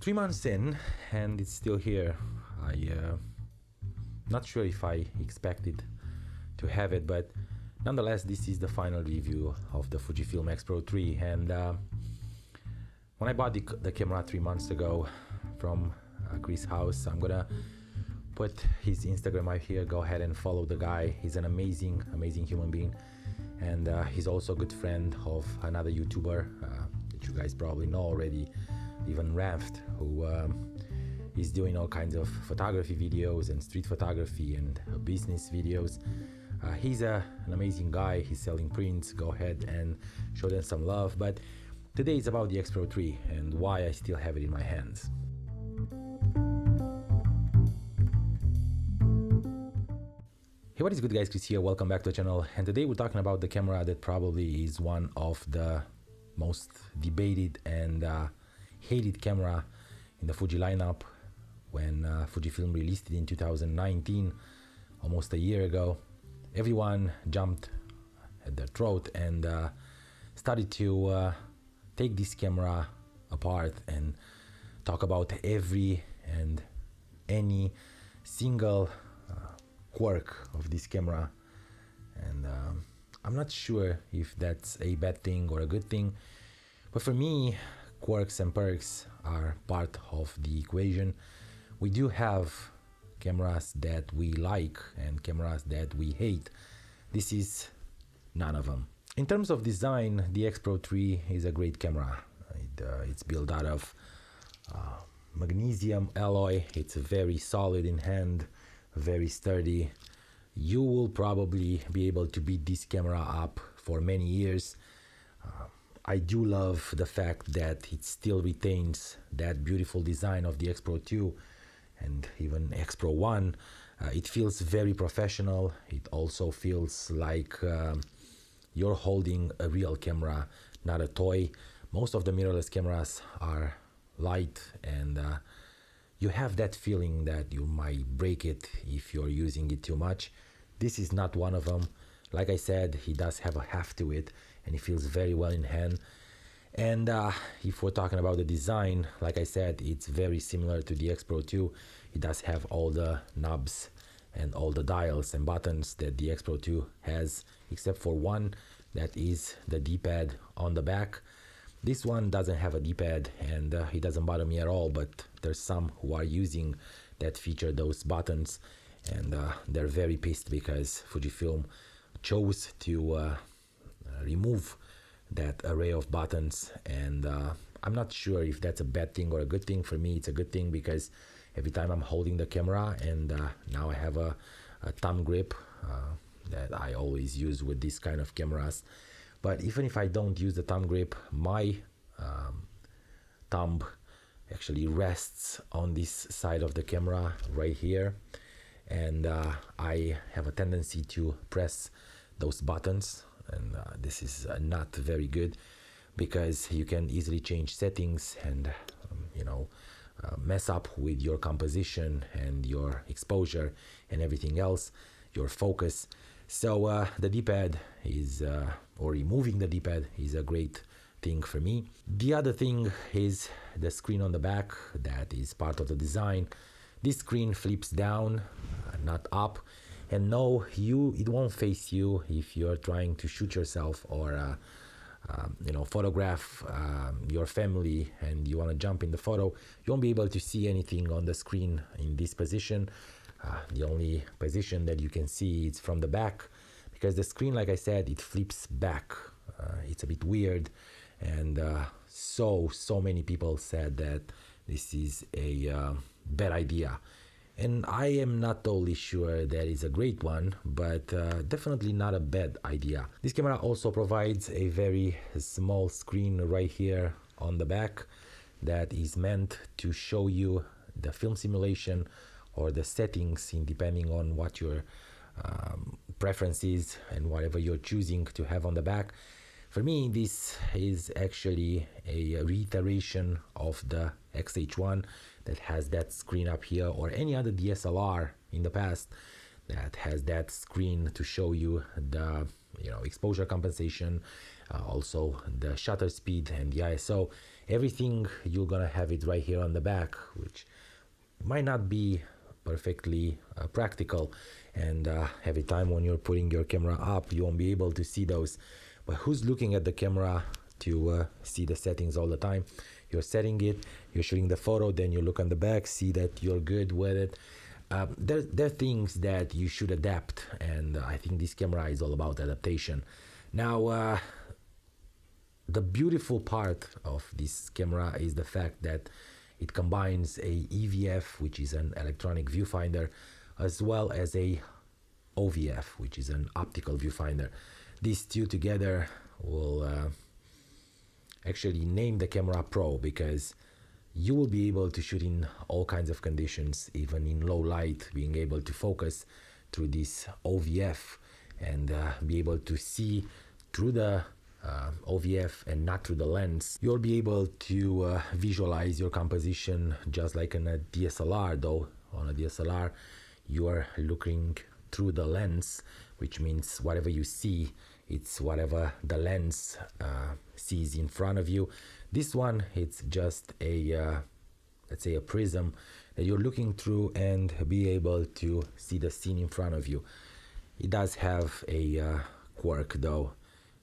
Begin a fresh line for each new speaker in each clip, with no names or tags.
3 months in and it's still here. Not sure if I expected to have it, but nonetheless this is the final review of the Fujifilm X-Pro3. And when I bought the camera 3 months ago from Chris' house, I'm gonna put his Instagram right here. Go ahead and follow the guy. He's an amazing human being, and he's also a good friend of another YouTuber that you guys probably know already, even Ranft, who is doing all kinds of photography videos and street photography and business videos. He's an amazing guy. He's selling prints. Go ahead and show them some love. But today is about the X-Pro3 and why I still have it in my hands. Hey, what is good guys, Chris here, welcome back to the channel, and today we're talking about the camera that probably is one of the most debated and hated camera in the Fuji lineup. When Fujifilm released it in 2019, almost a year ago, everyone jumped at their throat and started to take this camera apart and talk about every and any single quirk of this camera. And I'm not sure if that's a bad thing or a good thing, but for me, quirks and perks are part of the equation. We do have cameras that we like and cameras that we hate. This is none of them. In terms of design, the X-Pro3 is a great camera. It's built out of magnesium alloy. It's very solid in hand, very sturdy. You will probably be able to beat this camera up for many years. I do love the fact that it still retains that beautiful design of the X-Pro2 and even X-Pro1. It feels very professional. It also feels like you're holding a real camera, not a toy. Most of the mirrorless cameras are light, and you have that feeling that you might break it if you're using it too much. This is not one of them. Like I said, he does have a heft to it and it feels very well in hand. And if we're talking about the design, like I said, it's very similar to the X-Pro2. It does have all the knobs and all the dials and buttons that the X-Pro2 has, except for one, that is the D-pad on the back. This one doesn't have a D-pad, and it doesn't bother me at all, but there's some who are using that feature, those buttons, and they're very pissed because Fujifilm chose to remove that array of buttons. And I'm not sure if that's a bad thing or a good thing. For me, it's a good thing because every time I'm holding the camera, and now I have a thumb grip that I always use with this kind of cameras. But even if I don't use the thumb grip, my thumb actually rests on this side of the camera right here, and I have a tendency to press those buttons, and this is not very good because you can easily change settings and mess up with your composition and your exposure and everything else, your focus. So the D-pad is, or removing the D-pad is a great thing for me. The other thing is the screen on the back that is part of the design. This screen flips down, not up. And no, it won't face you if you're trying to shoot yourself or photograph your family and you want to jump in the photo. You won't be able to see anything on the screen in this position. The only position that you can see is from the back, because the screen, like I said, it flips back. It's a bit weird, and so many people said that this is a bad idea, and I am not totally sure that is a great one, but definitely not a bad idea. This camera also provides a very small screen right here on the back that is meant to show you the film simulation or the settings, depending on what your preference is and whatever you're choosing to have on the back. For me, this is actually a reiteration of the X-H1 that has that screen up here, or any other DSLR in the past that has that screen to show you the exposure compensation, also the shutter speed and the ISO, everything. You're gonna have it right here on the back, which might not be perfectly practical, and every time when you're putting your camera up you won't be able to see those. But who's looking at the camera to see the settings all the time? You're setting it, you're shooting the photo, then you look on the back, see that you're good with it. There are things that you should adapt, and I think this camera is all about adaptation. Now, the beautiful part of this camera is the fact that it combines a EVF, which is an electronic viewfinder, as well as a OVF, which is an optical viewfinder. These two together will actually name the camera Pro, because you will be able to shoot in all kinds of conditions, even in low light, being able to focus through this OVF and be able to see through the OVF and not through the lens. You'll be able to visualize your composition just like in a DSLR, though on a DSLR you are looking through the lens, which means whatever you see, it's whatever the lens sees in front of you. This one, it's just a let's say a prism that you're looking through and be able to see the scene in front of you. It does have a quirk though.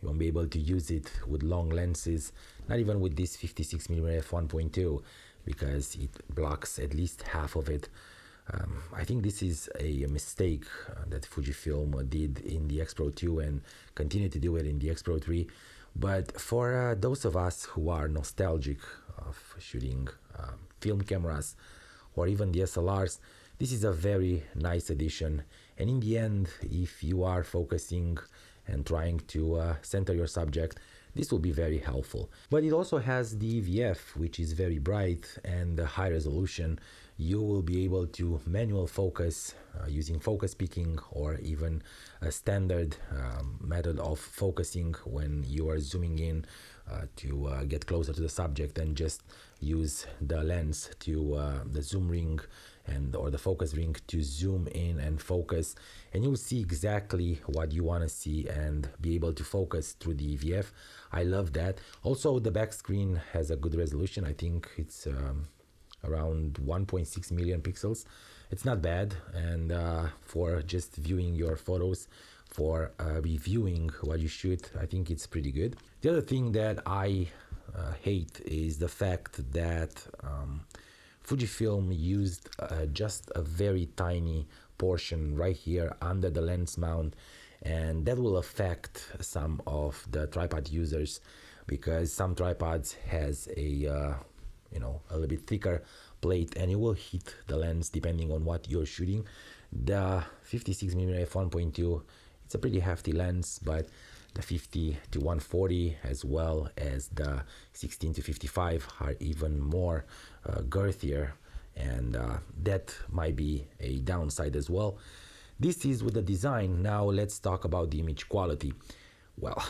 You won't be able to use it with long lenses, not even with this 56mm f1.2, because it blocks at least half of it. I think this is a mistake that Fujifilm did in the X-Pro2 and continue to do it in the X-Pro3. But for those of us who are nostalgic of shooting film cameras or even DSLRs, this is a very nice addition. And in the end, if you are focusing and trying to center your subject, this will be very helpful. But it also has the EVF, which is very bright and high resolution. You will be able to manual focus using focus picking, or even a standard method of focusing when you are zooming in to get closer to the subject, and just use the lens to the zoom ring or the focus ring to zoom in and focus, and you'll see exactly what you want to see and be able to focus through the EVF. I love that. Also, the back screen has a good resolution. I think it's around 1.6 million pixels. It's not bad, and for just viewing your photos, for reviewing what you shoot, I think it's pretty good. The other thing that I hate is the fact that Fujifilm used just a very tiny portion right here under the lens mount, and that will affect some of the tripod users, because some tripods has a a little bit thicker plate and it will hit the lens depending on what you're shooting. The 56mm f1.2, it's a pretty hefty lens, but the 50 to 140 as well as the 16 to 55 are even more girthier, and that might be a downside as well. This is with the design. Now let's talk about the image quality. Well,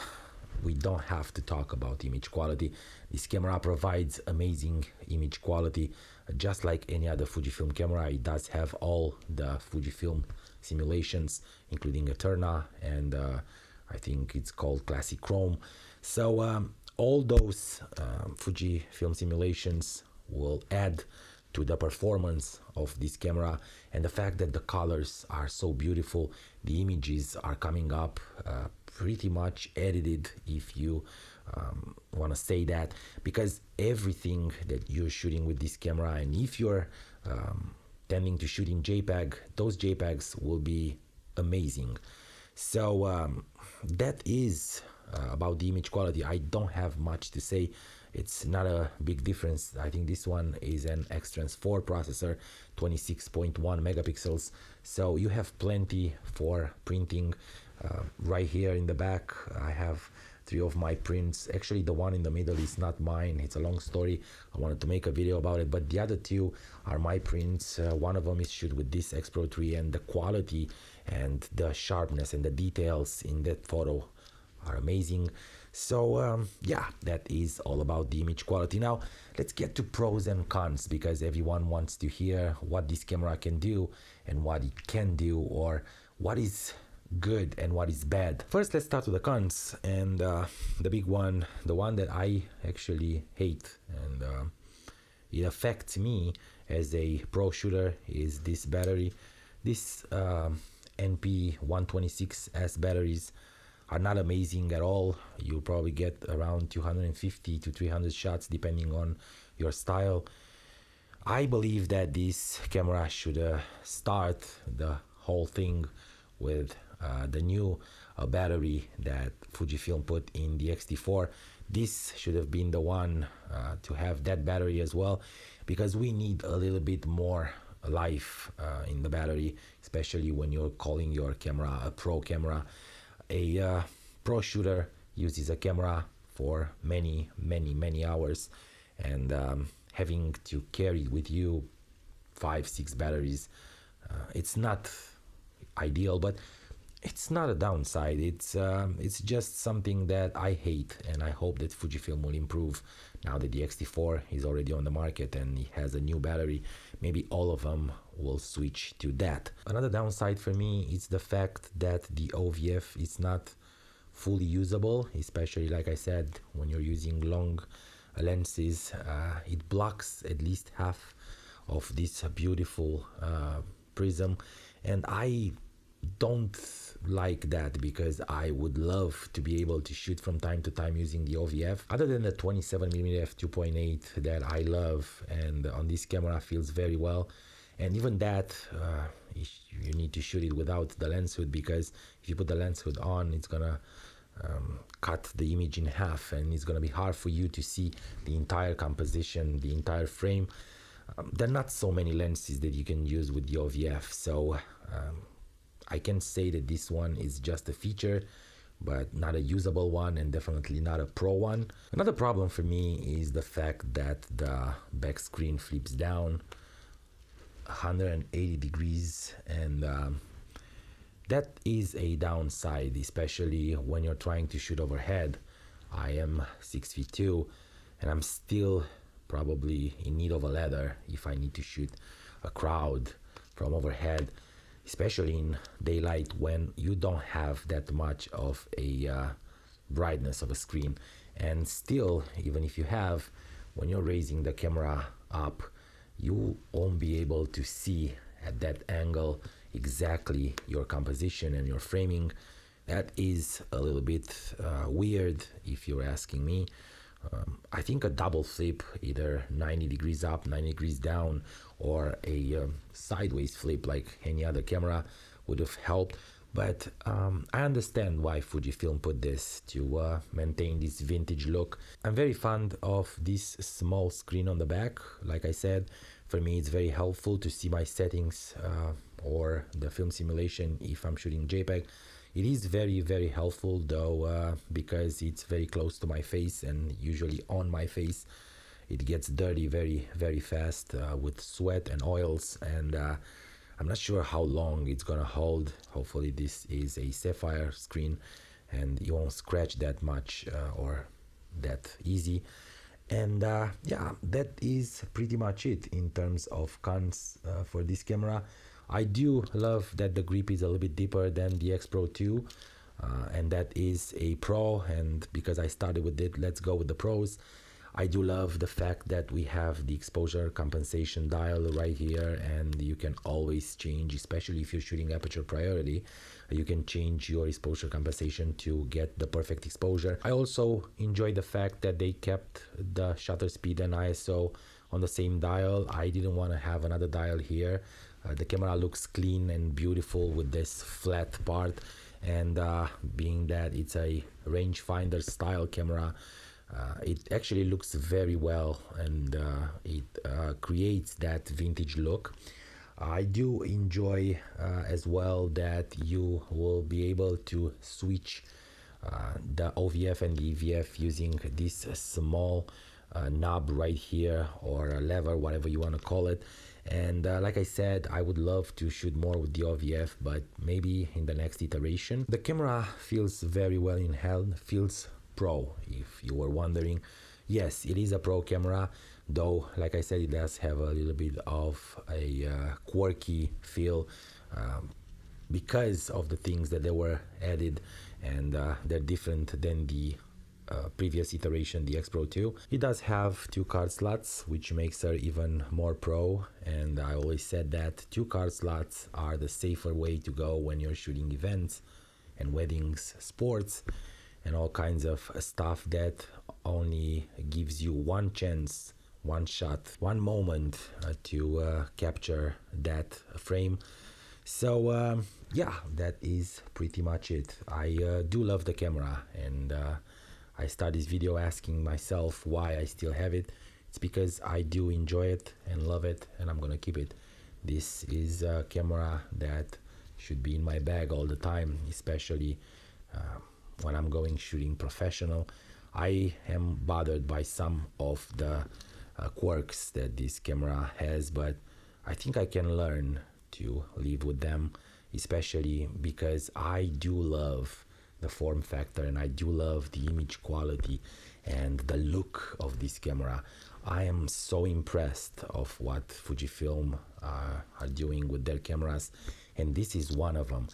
we don't have to talk about image quality. This camera provides amazing image quality, just like any other Fujifilm camera. It does have all the Fujifilm simulations, including Eterna, and I think it's called Classic Chrome. So all those Fujifilm simulations will add to the performance of this camera, and the fact that the colors are so beautiful, the images are coming up pretty much edited, if you want to say that, because everything that you're shooting with this camera, and if you're tending to shoot in JPEG, those JPEGs will be amazing. So that is about the image quality. I don't have much to say. It's not a big difference. I think this one is an X-Trans 4 processor, 26.1 megapixels. So you have plenty for printing. Right here in the back, I have 3 of my prints. Actually, the one in the middle is not mine. It's a long story. I wanted to make a video about it, but the other 2 are my prints. One of them is shot with this X-Pro3, and the quality and the sharpness and the details in that photo are amazing. So yeah, that is all about the image quality. Now let's get to pros and cons, because everyone wants to hear what this camera can do and what it can do, or what is good and what is bad. First, let's start with the cons, and the big one, the one that I actually hate, and it affects me as a pro shooter, is this battery. This NP126S batteries are not amazing at all. You'll probably get around 250 to 300 shots depending on your style. I believe that this camera should start the whole thing with the new battery that Fujifilm put in the X-T4. This should have been the one to have that battery as well, because we need a little bit more life in the battery, especially when you're calling your camera a pro camera. A pro shooter uses a camera for many hours, and having to carry with you 5-6 batteries, it's not ideal, but it's not a downside. It's just something that I hate, and I hope that Fujifilm will improve now that the X-T4 is already on the market and it has a new battery. Maybe all of them will switch to that. Another downside for me is the fact that the OVF is not fully usable, especially, like I said, when you're using long lenses. It blocks at least half of this beautiful prism, and I don't like that, because I would love to be able to shoot from time to time using the OVF. Other than the 27mm f2.8 that I love, and on this camera feels very well, and even that you need to shoot it without the lens hood, because if you put the lens hood on, it's gonna cut the image in half, and it's gonna be hard for you to see the entire composition, the entire frame. There are not so many lenses that you can use with the OVF, so I can say that this one is just a feature, but not a usable one, and definitely not a pro one. Another problem for me is the fact that the back screen flips down 180 degrees, and that is a downside, especially when you're trying to shoot overhead. I am 6'2", and I'm still probably in need of a ladder if I need to shoot a crowd from overhead, especially in daylight when you don't have that much of a brightness of a screen. And still, even if you have, when you're raising the camera up, you won't be able to see at that angle exactly your composition and your framing. That is a little bit weird if you're asking me. I think a double flip, either 90 degrees up, 90 degrees down, or a sideways flip like any other camera would have helped. But I understand why Fujifilm put this to maintain this vintage look. I'm very fond of this small screen on the back. Like I said, for me it's very helpful to see my settings or the film simulation if I'm shooting JPEG. It is very helpful though, because it's very close to my face, and usually on my face it gets dirty very fast with sweat and oils, and I'm not sure how long it's gonna hold. Hopefully this is a sapphire screen and you won't scratch that much or that easy. And yeah, that is pretty much it in terms of cons for this camera. I do love that the grip is a little bit deeper than the X-Pro3, and that is a pro, and because I started with it, let's go with the pros. I do love the fact that we have the exposure compensation dial right here, and you can always change, especially if you're shooting aperture priority, you can change your exposure compensation to get the perfect exposure. I also enjoy the fact that they kept the shutter speed and ISO on the same dial. I didn't want to have another dial here. The camera looks clean and beautiful with this flat part, and being that it's a rangefinder style camera, it actually looks very well, and it creates that vintage look. I do enjoy as well that you will be able to switch the OVF and the EVF using this small knob right here, or a lever, whatever you want to call it. And like I said, I would love to shoot more with the OVF, but maybe in the next iteration. The camera feels very well in hand, feels pro, if you were wondering. Yes, it is a pro camera, though, like I said, it does have a little bit of a quirky feel. because of the things that they were added, and they're different than the previous iteration, the X-Pro2. It does have 2 card slots, which makes her even more pro, and I always said that 2 card slots are the safer way to go when you're shooting events and weddings, sports, and all kinds of stuff that only gives you one chance, one shot, one moment to capture that frame. So yeah, that is pretty much it. I do love the camera, and I start this video asking myself why I still have it. It's because I do enjoy it and love it, and I'm gonna keep it. This is a camera that should be in my bag all the time, especially when I'm going shooting professional. I am bothered by some of the quirks that this camera has, but I think I can learn to live with them, especially because I do love the form factor, and I do love the image quality and the look of this camera. I am so impressed of what Fujifilm are doing with their cameras, and this is one of them.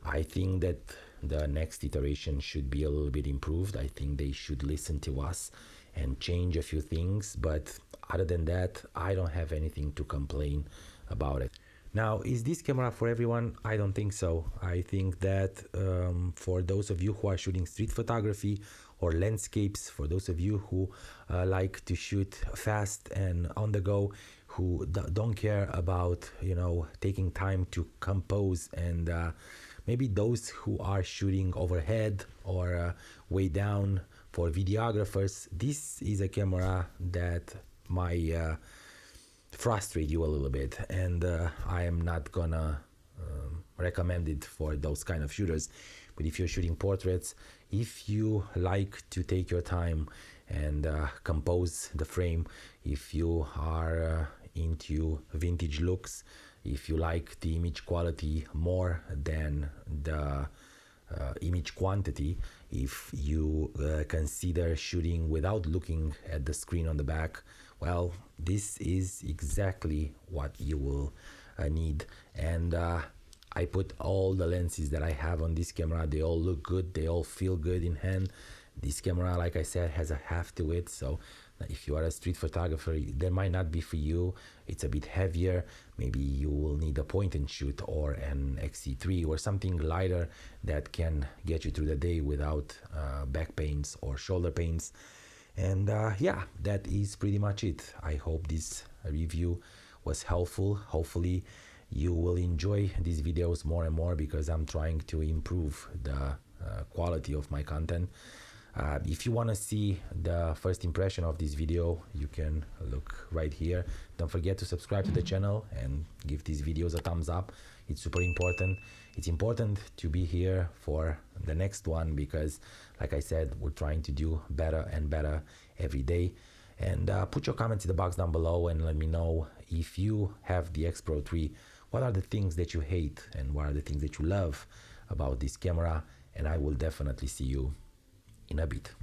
I think that the next iteration should be a little bit improved. I think they should listen to us and change a few things, but other than that, I don't have anything to complain about it. Now, is this camera for everyone? I don't think so. I think that for those of you who are shooting street photography or landscapes, for those of you who like to shoot fast and on the go, who don't care about, you know, taking time to compose, and maybe those who are shooting overhead or way down, for videographers, this is a camera that might frustrate you a little bit, and I am not gonna recommend it for those kind of shooters. But if you're shooting portraits, if you like to take your time and compose the frame, if you are into vintage looks, if you like the image quality more than the image quantity, if you consider shooting without looking at the screen on the back, well, this is exactly what you will need. And I put all the lenses that I have on this camera. They all look good, they all feel good in hand. This camera, like I said, has a heft to it, so if you are a street photographer, that might not be for you. It's a bit heavier. Maybe you will need a point and shoot or an XC3 or something lighter that can get you through the day without back pains or shoulder pains. And yeah, that is pretty much it. I hope this review was helpful. Hopefully you will enjoy these videos more and more, because I'm trying to improve the quality of my content. If you want to see the first impression of this video, you can look right here. Don't forget to subscribe to the channel and give these videos a thumbs up. It's super important. It's important to be here for the next one, because like I said, we're trying to do better and better every day. And put your comments in the box down below and let me know, if you have the X-Pro3, what are the things that you hate and what are the things that you love about this camera. And I will definitely see you in a bit.